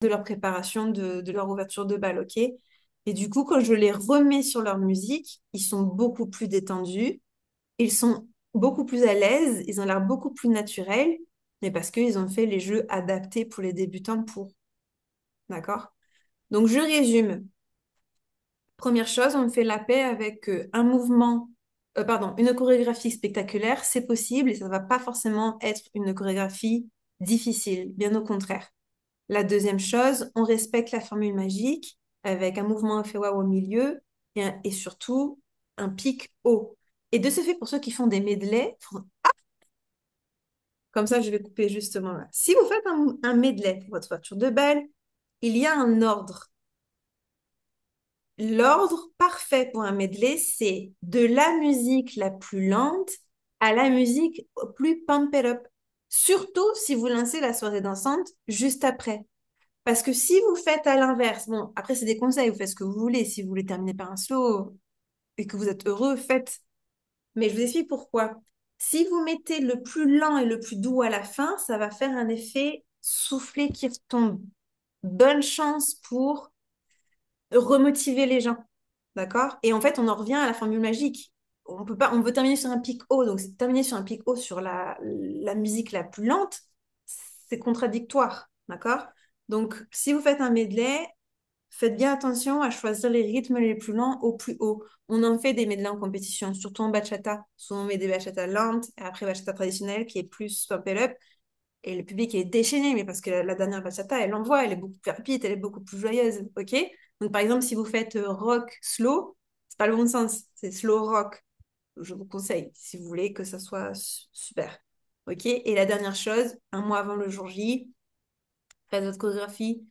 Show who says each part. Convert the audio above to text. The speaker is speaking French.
Speaker 1: de leur préparation de leur ouverture de bal, ok? Et du coup, quand je les remets sur leur musique, ils sont beaucoup plus détendus, ils sont beaucoup plus à l'aise, ils ont l'air beaucoup plus naturels, mais parce qu'ils ont fait les jeux adaptés pour les débutants pour, d'accord? Donc, je résume. Première chose, on fait la paix avec une chorégraphie spectaculaire, c'est possible et ça ne va pas forcément être une chorégraphie difficile, bien au contraire. La deuxième chose, on respecte la formule magique avec un mouvement Fewa au milieu et surtout un pic haut. Et de ce fait, pour ceux qui font des medley, comme ça je vais couper justement là. Si vous faites un medley pour votre voiture de balle, il y a un ordre. L'ordre parfait pour un medley, c'est de la musique la plus lente à la musique plus pump it up. Surtout si vous lancez la soirée dansante juste après. Parce que si vous faites à l'inverse, bon, après c'est des conseils, vous faites ce que vous voulez. Si vous voulez terminer par un slow et que vous êtes heureux, faites. Mais je vous explique pourquoi. Si vous mettez le plus lent et le plus doux à la fin, ça va faire un effet soufflé qui retombe. Bonne chance pour remotiver les gens. D'accord? Et en fait, on en revient à la formule magique. On peut pas, on veut terminer sur un pic haut. Donc, terminer sur un pic haut sur la musique la plus lente, c'est contradictoire. D'accord? Donc, si vous faites un medley, faites bien attention à choisir les rythmes les plus lents au plus haut. On en fait des medley en compétition, surtout en bachata. Souvent, on met des bachata lentes et après bachata traditionnelle qui est plus pump it up. Et le public est déchaîné, mais parce que la dernière bachata, elle envoie, elle est beaucoup plus rapide, elle est beaucoup plus joyeuse, ok? Donc par exemple, si vous faites rock slow, c'est pas le bon sens, c'est slow rock. Je vous conseille, si vous voulez que ça soit super, ok? Et la dernière chose, un mois avant le jour J, faites votre chorégraphie,